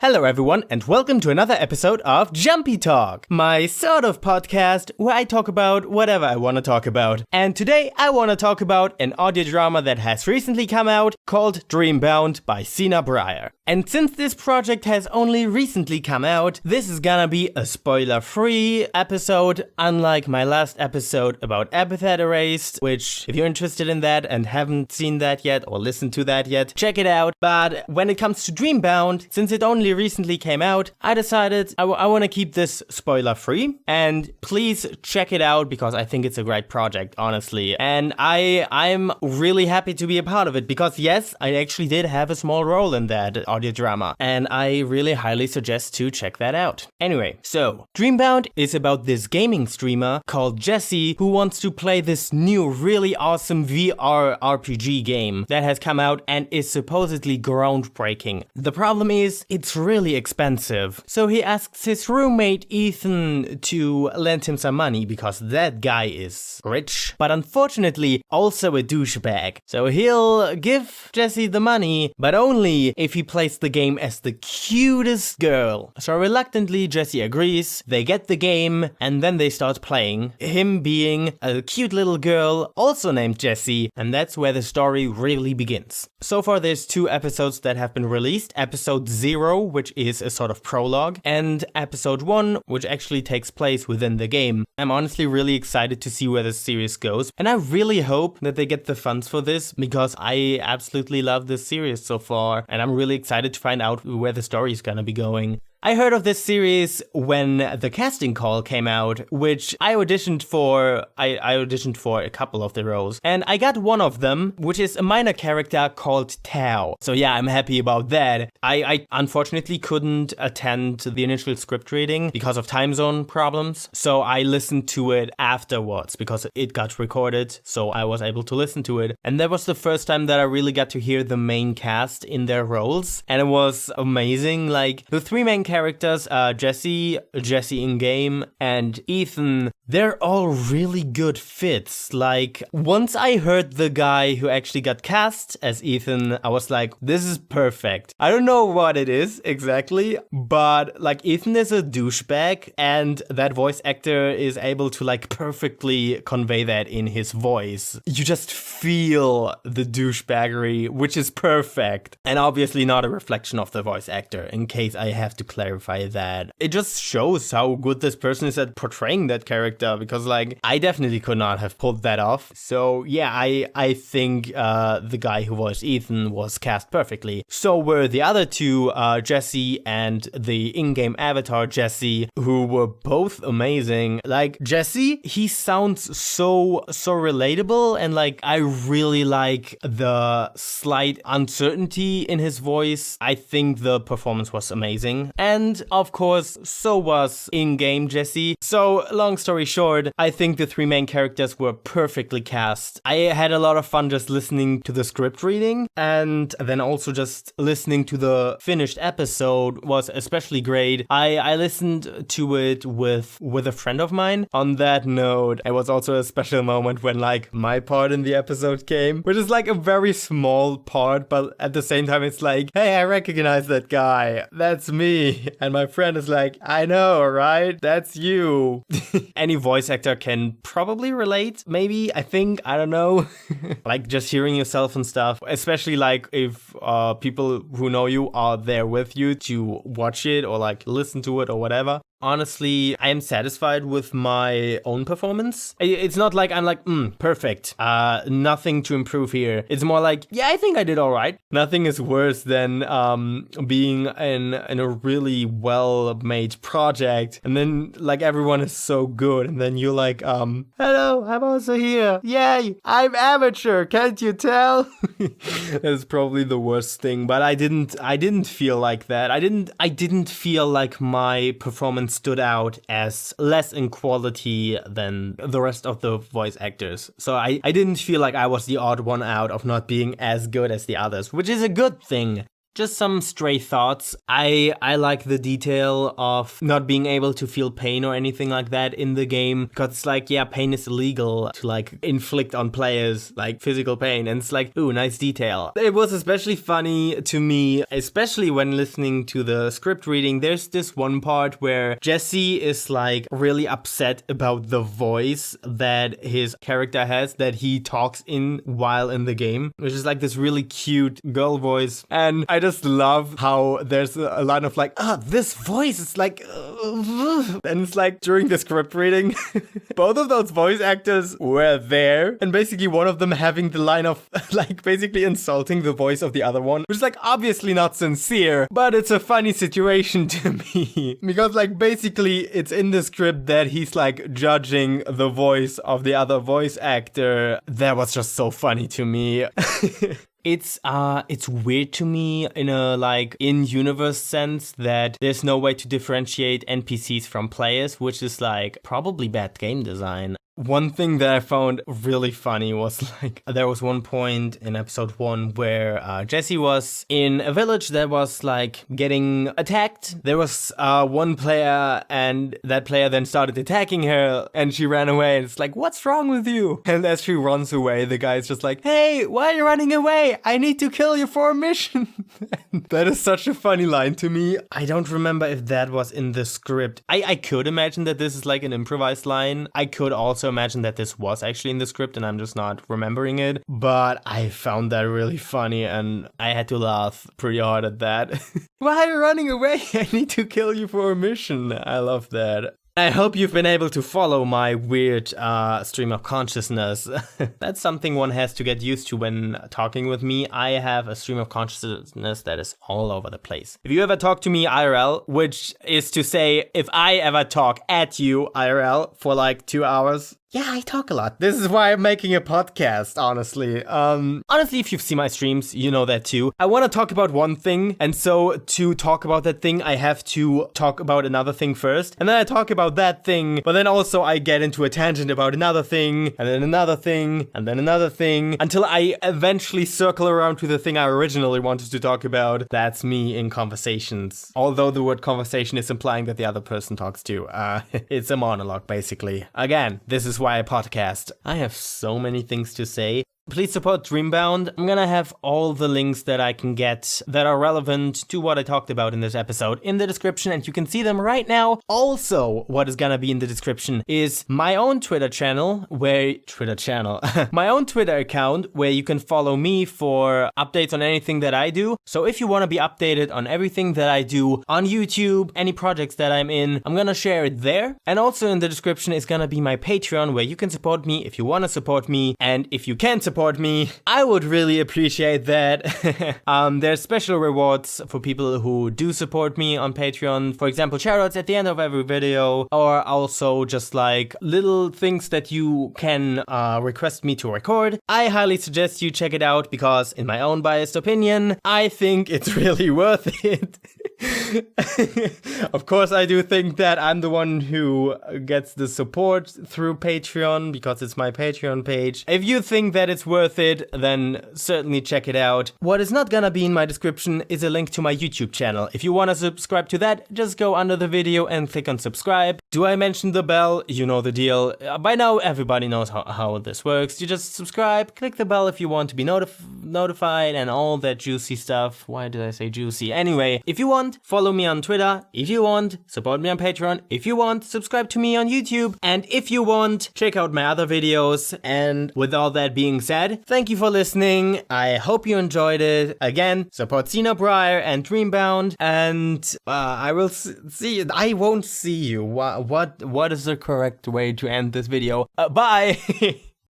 Hello everyone and welcome to another episode of Jumpie Talk, my sort of podcast where I talk about whatever I want to talk about. And today I want to talk about an audio drama that has recently come out called Dreambound by Sina Breyer. And since this project has only recently come out, this is gonna be a spoiler-free episode, unlike my last episode about Epithet Erased, which, if you're interested in that and haven't seen that yet or listened to that yet, check it out. But when it comes to Dreambound, since it only recently came out, I decided I want to keep this spoiler-free, and please check it out because I think it's a great project, honestly. And I'm really happy to be a part of it because, yes, I actually did have a small role in that audio drama, and I really highly suggest to check that out. Anyway, so Dreambound is about this gaming streamer called Jesse who wants to play this new really awesome VR RPG game that has come out and is supposedly groundbreaking. The problem is it's really expensive, so he asks his roommate Ethan to lend him some money because that guy is rich, but unfortunately also a douchebag. So he'll give Jesse the money, but only if he plays the game as the cutest girl. So reluctantly Jesse agrees, they get the game, and then they start playing, him being a cute little girl also named Jessie, and that's where the story really begins. So far there's 2 episodes that have been released, episode 0, which is a sort of prologue, and episode 1, which actually takes place within the game. I'm honestly really excited to see where the series goes, and I really hope that they get the funds for this because I absolutely love this series so far, and I'm really excited to find out where the story is gonna be going. I heard of this series when the casting call came out, which I auditioned for. I auditioned for a couple of the roles, and I got one of them, which is a minor character called Tao. So yeah, I'm happy about that. I unfortunately couldn't attend the initial script reading because of time zone problems, so I listened to it afterwards because it got recorded, so I was able to listen to it. And that was the first time that I really got to hear the main cast in their roles, and it was amazing. Like, the 3 main characters, Jesse in-game, and Ethan, they're all really good fits. Like, once I heard the guy who actually got cast as Ethan, I was like, this is perfect. I don't know what it is exactly, but like, Ethan is a douchebag, and that voice actor is able to like perfectly convey that in his voice. You just feel the douchebaggery, which is perfect, and obviously not a reflection of the voice actor, in case I have to clarify that. It just shows how good this person is at portraying that character, because like, I definitely could not have pulled that off. So yeah, I think the guy who voiced Ethan was cast perfectly. So were the other 2, Jesse and the in-game avatar Jesse, who were both amazing. Like, Jesse, he sounds so relatable, and like, I really like the slight uncertainty in his voice. I think the performance was amazing. And of course, so was in-game Jesse. So long story short, I think the 3 main characters were perfectly cast. I had a lot of fun just listening to the script reading, and then also just listening to the finished episode was especially great. I listened to it with a friend of mine. On that note, it was also a special moment when like my part in the episode came, which is like a very small part, but at the same time it's like, hey, I recognize that guy. That's me. And my friend is like, I know, right? That's you. Any voice actor can probably relate, maybe, I think, I don't know. Like, just hearing yourself and stuff, especially like if people who know you are there with you to watch it or like listen to it or whatever. Honestly, I am satisfied with my own performance. It's not like I'm like, perfect. Nothing to improve here. It's more like, yeah, I think I did all right. Nothing is worse than being in a really well-made project, and then like everyone is so good, and then you're like, hello, I'm also here. Yay, I'm amateur. Can't you tell? That's probably the worst thing. But I didn't feel like that. I didn't feel like my performance stood out as less in quality than the rest of the voice actors. So I didn't feel like I was the odd one out of not being as good as the others, which is a good thing. just some stray thoughts. I like the detail of not being able to feel pain or anything like that in the game, because it's like, yeah, pain is illegal to like inflict on players, like physical pain, and it's like, ooh, nice detail. It was especially funny to me, especially when listening to the script reading. There's this one part where Jesse is like really upset about the voice that his character has, that he talks in while in the game, which is like this really cute girl voice. And I just love how there's a line of like, this voice is like, and it's like during the script reading, both of those voice actors were there, and basically one of them having the line of like basically insulting the voice of the other one, which is like obviously not sincere, but it's a funny situation to me because like basically it's in the script that he's like judging the voice of the other voice actor. That was just so funny to me. It's weird to me in a like in-universe sense that there's no way to differentiate NPCs from players, which is like probably bad game design. One thing that I found really funny was like, there was one point in episode 1 where Jessie was in a village that was like getting attacked. There was one player, and that player then started attacking her, and she ran away, and it's like, what's wrong with you? And as she runs away, the guy's just like, hey, why are you running away? I need to kill you for a mission. That is such a funny line to me. I don't remember if that was in the script. I could imagine that this is like an improvised line. I could also imagine that this was actually in the script and I'm just not remembering it, but I found that really funny and I had to laugh pretty hard at that. Why are you running away? I need to kill you for a mission. I love that. I hope you've been able to follow my weird stream of consciousness. That's something one has to get used to when talking with me. I have a stream of consciousness that is all over the place. If you ever talk to me IRL, which is to say, if I ever talk at you IRL for like 2 hours, yeah, I talk a lot. This is why I'm making a podcast, honestly. Honestly, if you've seen my streams, you know that too. I want to talk about one thing, and so to talk about that thing, I have to talk about another thing first, and then I talk about that thing, but then also I get into a tangent about another thing, and then another thing, and then another thing, until I eventually circle around to the thing I originally wanted to talk about. That's me in conversations. Although the word conversation is implying that the other person talks too. It's a monologue, basically. Again, this is why I podcast. I have so many things to say. Please support Dreambound. I'm gonna have all the links that I can get that are relevant to what I talked about in this episode in the description, and you can see them right now. Also, what is gonna be in the description is my own Twitter channel, my own Twitter account where you can follow me for updates on anything that I do. So if you wanna be updated on everything that I do on YouTube, any projects that I'm in, I'm gonna share it there. And also in the description is gonna be my Patreon where you can support me if you wanna support me, and if you can support me, I would really appreciate that. There's special rewards for people who do support me on Patreon. For example, shoutouts at the end of every video, or also just like little things that you can request me to record. I highly suggest you check it out because in my own biased opinion, I think it's really worth it. Of course, I do think that I'm the one who gets the support through Patreon because it's my Patreon page. If you think that it's worth it, then certainly check it out. What is not gonna be in my description is a link to my YouTube channel. If you wanna subscribe to that, just go under the video and click on subscribe. Do I mention the bell? You know the deal. By now, everybody knows how this works. You just subscribe, click the bell if you want to be notified, and all that juicy stuff. Why did I say juicy? Anyway, if you want, follow me on Twitter. If you want, support me on Patreon. If you want, subscribe to me on YouTube. And if you want, check out my other videos. And with all that being said, thank you for listening. I hope you enjoyed it. Again, support Breyer and Dreambound. And I will see you. I won't see you. What is the correct way to end this video? Bye!